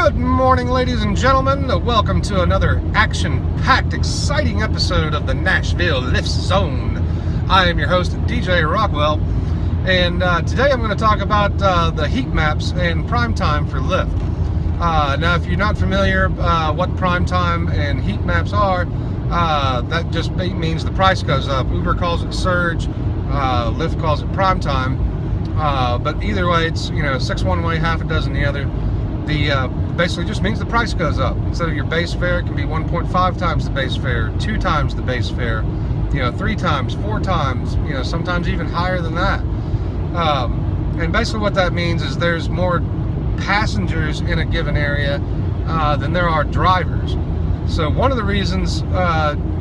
Good morning, ladies and gentlemen. Welcome to another action-packed, exciting episode of the Nashville LYFT Zone. I am your host, DJ Rockwell, and today I'm going to talk about the heat maps and primetime for LYFT. Now, if you're not familiar what primetime and heat maps are, that just means the price goes up. Uber calls it surge, LYFT calls it primetime, but either way, it's 6 one way, half a dozen the other. Basically just means the price goes up. Instead of your base fare, it can be 1.5 times the base fare, 2 times the base fare, 3 times, 4 times, sometimes even higher than that. And basically what that means is there's more passengers in a given area than there are drivers. So one of the reasons,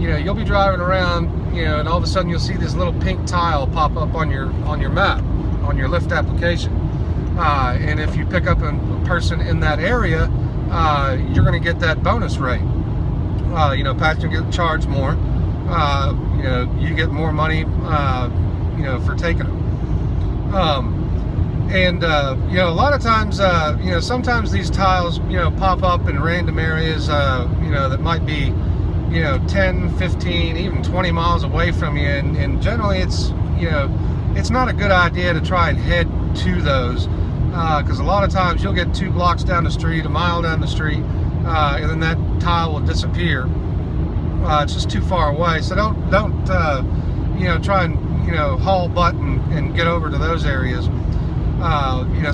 you'll be driving around, and all of a sudden you'll see this little pink tile pop up on your map, on your LYFT application. And if you pick up a person in that area, you're going to get that bonus rate. Passengers get charged more. You get more money, for taking them. A lot of times, sometimes these tiles, pop up in random areas, that might be, 10, 15, even 20 miles away from you. And generally it's not a good idea to try and head to those. Because a lot of times you'll get 2 blocks down the street, a mile down the street, and then that tile will disappear. It's just too far away. So don't try and haul butt and get over to those areas.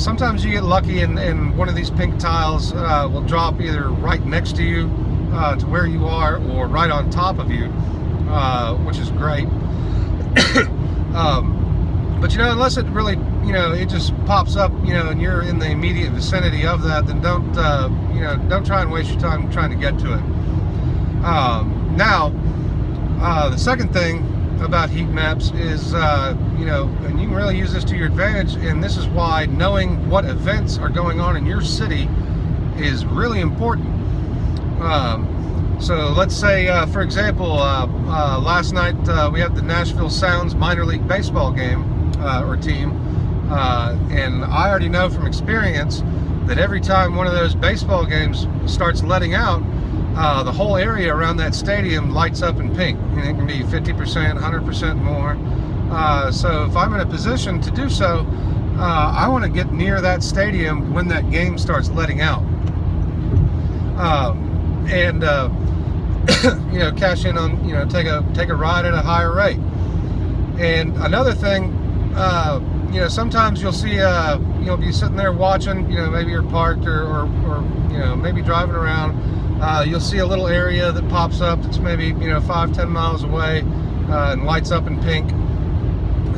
Sometimes you get lucky and one of these pink tiles will drop either right next to you to where you are, or right on top of you, which is great. But unless it really, it just pops up, and you're in the immediate vicinity of that, then don't try and waste your time trying to get to it. Now, the second thing about heat maps is, and you can really use this to your advantage, and this is why knowing what events are going on in your city is really important. So let's say, for example, last night we had the Nashville Sounds minor league baseball game. Or team, and I already know from experience that every time one of those baseball games starts letting out, the whole area around that stadium lights up in pink. It can be 50%, 100% more. So if I'm in a position to do so, I want to get near that stadium when that game starts letting out, and cash in on, take a ride at a higher rate. And another thing, sometimes you'll see, you'll be sitting there watching, maybe you're parked or maybe driving around. You'll see a little area that pops up that's maybe, 5-10 miles away, and lights up in pink,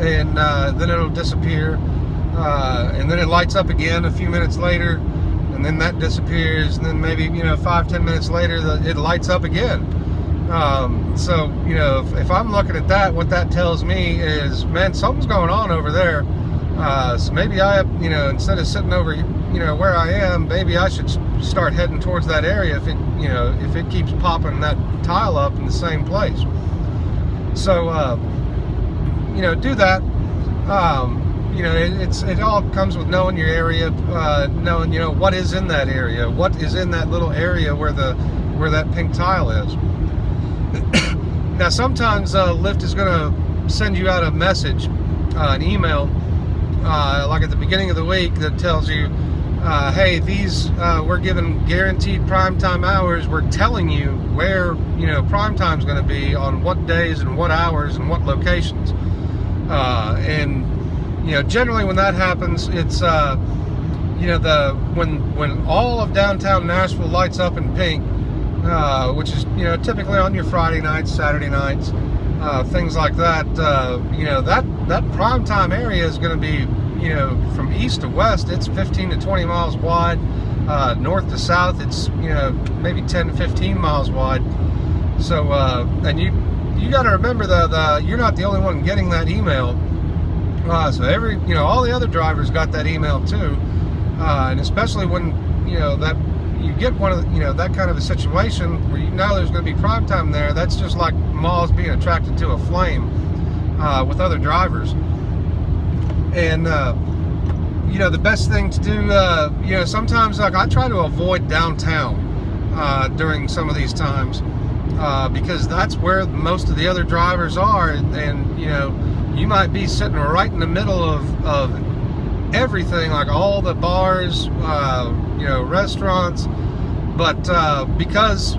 and then it'll disappear, and then it lights up again a few minutes later, and then that disappears, and then maybe, 5-10 minutes later, it lights up again. So, if I'm looking at that, what that tells me is, man, something's going on over there. So maybe I, instead of sitting over, where I am, maybe I should start heading towards that area if it keeps popping that tile up in the same place. So, do that. It all comes with knowing your area, knowing, what is in that area, what is in that little area where that pink tile is. Now, sometimes LYFT is going to send you out a message, an email, like at the beginning of the week, that tells you, hey, these we're giving guaranteed primetime hours. We're telling you where primetime is going to be on what days and what hours and what locations. And generally when that happens, it's when all of downtown Nashville lights up in pink. Which is, typically on your Friday nights, Saturday nights, things like that. That primetime area is going to be, from east to west, it's 15 to 20 miles wide. North to south, it's, maybe 10 to 15 miles wide. So, and you got to remember you're not the only one getting that email. So all the other drivers got that email too. And especially when, that you get one of that kind of a situation where there's going to be prime time there, that's just like moths being attracted to a flame with other drivers. And the best thing to do, sometimes like I try to avoid downtown during some of these times because that's where most of the other drivers are, and you might be sitting right in the middle of everything, like all the bars, restaurants, but because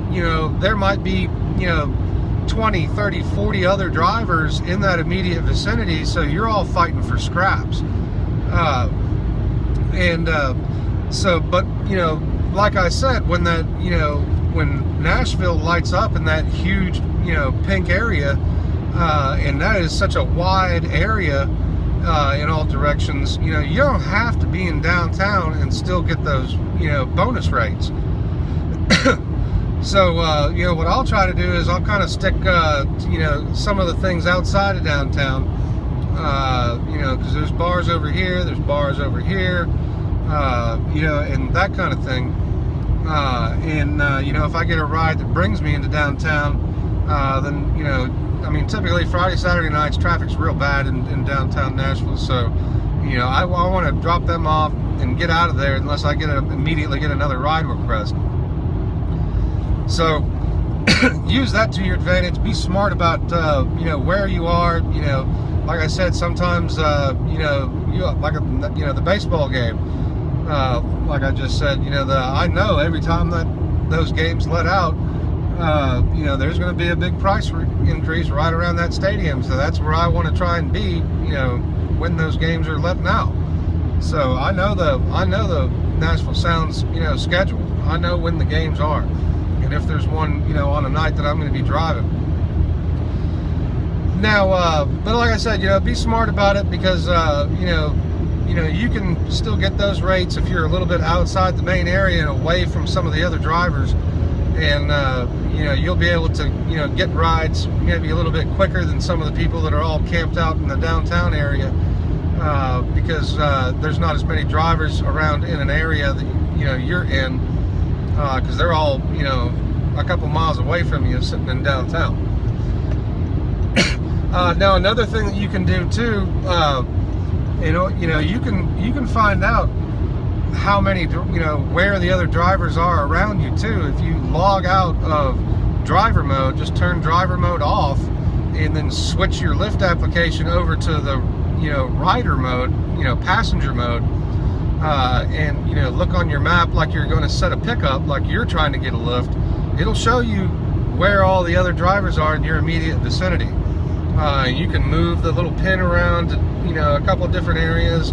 there might be 20, 30, 40 other drivers in that immediate vicinity, so you're all fighting for scraps. But like I said, when that when Nashville lights up in that huge pink area, and that is such a wide area in all directions, you don't have to be in downtown and still get those bonus rates. So what I'll try to do is I'll kind of stick some of the things outside of downtown, because there's bars over here, there's bars over here, and that kind of thing. If I get a ride that brings me into downtown, then typically Friday, Saturday nights traffic's real bad in downtown Nashville, so I want to drop them off and get out of there unless I immediately get another ride request. So use that to your advantage. Be smart about where you are. Like I said, sometimes the baseball game. Like I just said, I know every time that those games let out, there's going to be a big price increase right around that stadium. So that's where I want to try and be, when those games are letting out. So I know the Nashville Sound's schedule. I know when the games are, and if there's one on a night that I'm going to be driving. Now, but like I said, be smart about it, because you can still get those rates if you're a little bit outside the main area and away from some of the other drivers, and you'll be able to get rides maybe a little bit quicker than some of the people that are all camped out in the downtown area, because there's not as many drivers around in an area that you're in, because they're all a couple miles away from you sitting in downtown. Now another thing that you can do too, you can find out how many, where the other drivers are around you too. If you log out of driver mode, just turn driver mode off, and then switch your LYFT application over to the, rider mode, passenger mode, and look on your map like you're going to set a pickup, like you're trying to get a lift. It'll show you where all the other drivers are in your immediate vicinity. You can move the little pin around to, a couple of different areas.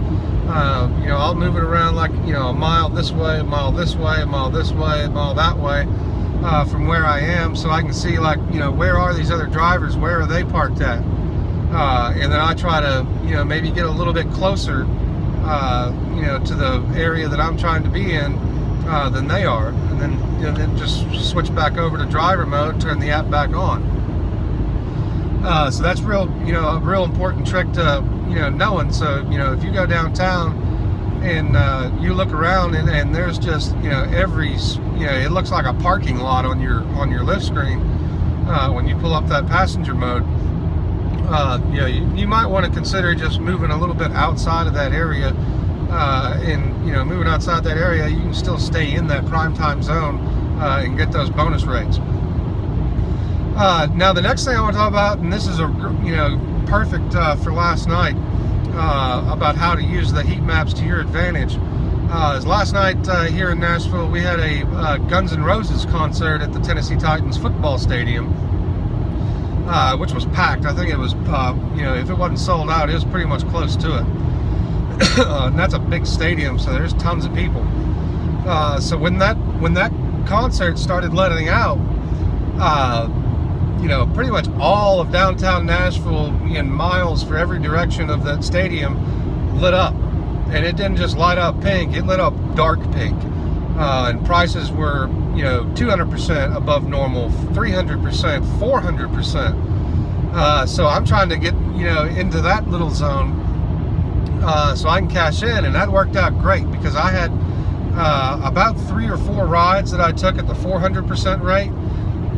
I'll move it around like, a mile this way, a mile this way, a mile this way, a mile that way, from where I am, so I can see, like, where are these other drivers, where are they parked at? And then I try to, maybe get a little bit closer, to the area that I'm trying to be in than they are, and then just switch back over to driver mode, turn the app back on. So that's a real important trick to, knowing. So, if you go downtown and you look around and there's just, it looks like a parking lot on your LYFT screen when you pull up that passenger mode. You might want to consider just moving a little bit outside of that area. Moving outside that area, you can still stay in that primetime zone and get those bonus rates. Now the next thing I want to talk about, and this is perfect for last night, about how to use the heat maps to your advantage, is last night here in Nashville we had a Guns N' Roses concert at the Tennessee Titans football stadium, which was packed. I think it was, if it wasn't sold out, it was pretty much close to it. And that's a big stadium, so there's tons of people. So when that concert started letting out, pretty much all of downtown Nashville in miles for every direction of that stadium lit up. And it didn't just light up pink, it lit up dark pink. And prices were, 200% above normal, 300%, 400%. So I'm trying to get, into that little zone so I can cash in. And that worked out great, because I had about 3 or 4 rides that I took at the 400% rate.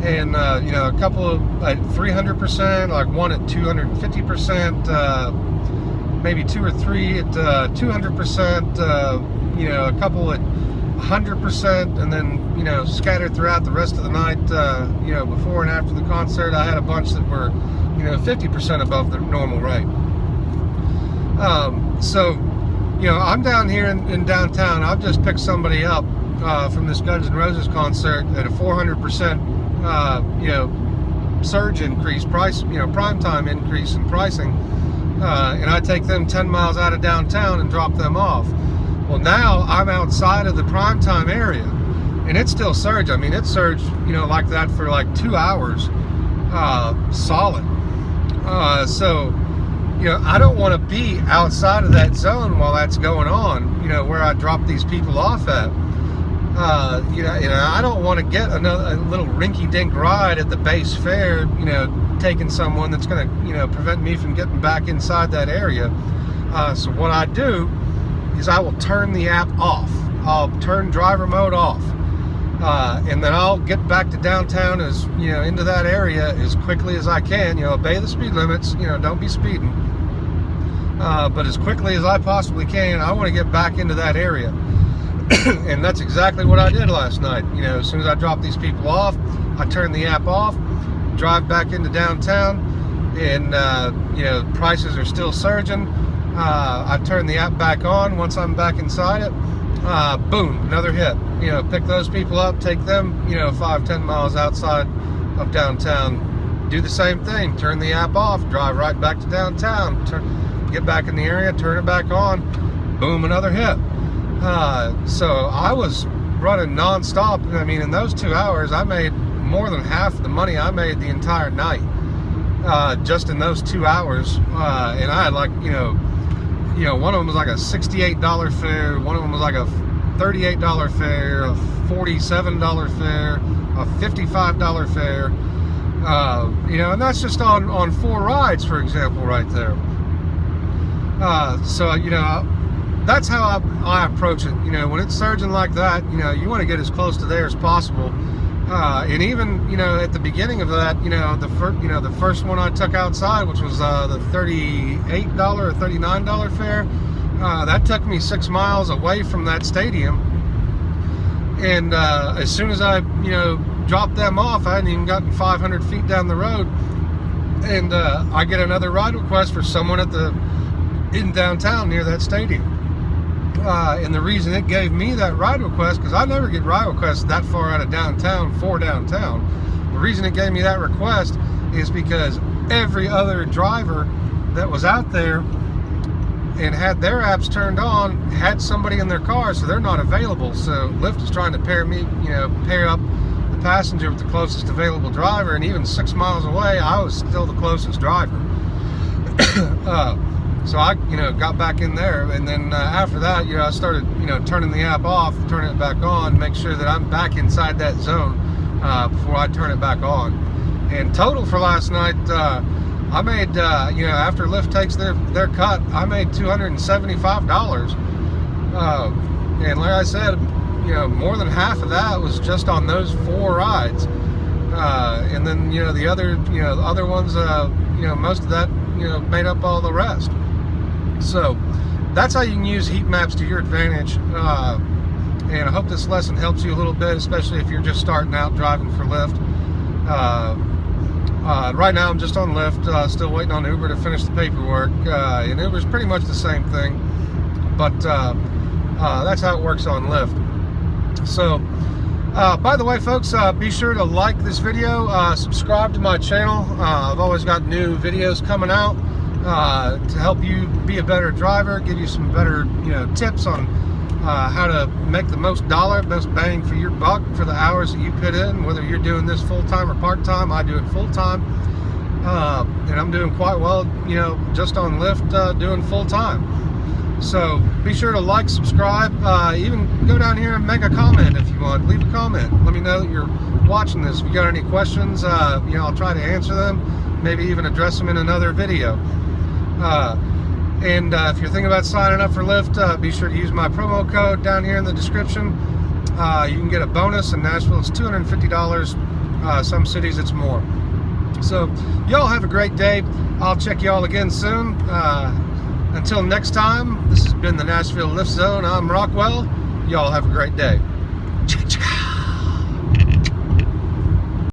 And a couple of at 300%, like one at 250%, maybe 2 or 3 at 200%, a couple at 100%, and then scattered throughout the rest of the night. Before and after the concert, I had a bunch that were 50% above the normal rate. I'm down here in downtown. I've just picked somebody up from this Guns N' Roses concert at a 400% surge increase, primetime increase in pricing, and I take them 10 miles out of downtown and drop them off. Well, now I'm outside of the primetime area, and it's still surged. I mean, it surged, like that for like 2 hours, solid. I don't want to be outside of that zone while that's going on, where I drop these people off at. I don't want to get a little rinky-dink ride at the base fare, taking someone that's going to, prevent me from getting back inside that area. So what I do is I will turn the app off. I'll turn driver mode off. And then I'll get back to downtown into that area as quickly as I can. Obey the speed limits, don't be speeding. But as quickly as I possibly can, I want to get back into that area. And that's exactly what I did last night. As soon as I dropped these people off, I turned the app off, drive back into downtown, and prices are still surging. I turn the app back on. Once I'm back inside it, boom, another hit. Pick those people up, take them 5-10 miles outside of downtown, do the same thing, turn the app off, drive right back to downtown, get back in the area, turn it back on, boom, another hit. So I was running non-stop. I mean, in those 2 hours, I made more than half the money I made the entire night, just in those 2 hours. And I had one of them was like a $68 fare, one of them was like a $38 fare, a $47 fare, a $55 fare, and that's just on 4 rides, for example, right there. That's how I approach it. When it's surging like that, you want to get as close to there as possible. And even, at the beginning of that, the first one I took outside, which was the $38 or $39 fare, that took me 6 miles away from that stadium. And as soon as I, dropped them off, I hadn't even gotten 500 feet down the road, and I get another ride request for someone in downtown near that stadium. And the reason it gave me that ride request, because I never get ride requests that far out of downtown for downtown. The reason it gave me that request is because every other driver that was out there and had their apps turned on had somebody in their car, so they're not available. So Lyft is trying to pair up the passenger with the closest available driver, and even 6 miles away, I was still the closest driver. So I, got back in there, and then after that, I started, turning the app off, turning it back on, make sure that I'm back inside that zone before I turn it back on. And total for last night, I made, after Lyft takes their cut, I made $275. And like I said, more than half of that was just on those 4 rides. And then, the other ones, most of that, made up all the rest. So that's how you can use heat maps to your advantage. And I hope this lesson helps you a little bit, especially if you're just starting out driving for Lyft. Right now I'm just on Lyft, still waiting on Uber to finish the paperwork. And Uber's pretty much the same thing, but that's how it works on Lyft. So, by the way, folks, be sure to like this video, subscribe to my channel. I've always got new videos coming out to help you be a better driver, give you some better, tips on how to make the most bang for your buck for the hours that you put in, whether you're doing this full-time or part-time. I do it full-time, and I'm doing quite well, just on Lyft, doing full-time. So be sure to like, subscribe, even go down here and make a comment if you want. Leave a comment. Let me know that you're watching this. If you got any questions, I'll try to answer them, maybe even address them in another video. And if you're thinking about signing up for Lyft, be sure to use my promo code down here in the description. You can get a bonus. In Nashville, it's $250. Some cities, it's more. So y'all have a great day. I'll check y'all again soon. until next time, this has been the Nashville Lift Zone. I'm Rockwell. Y'all have a great day. Chicka chicka.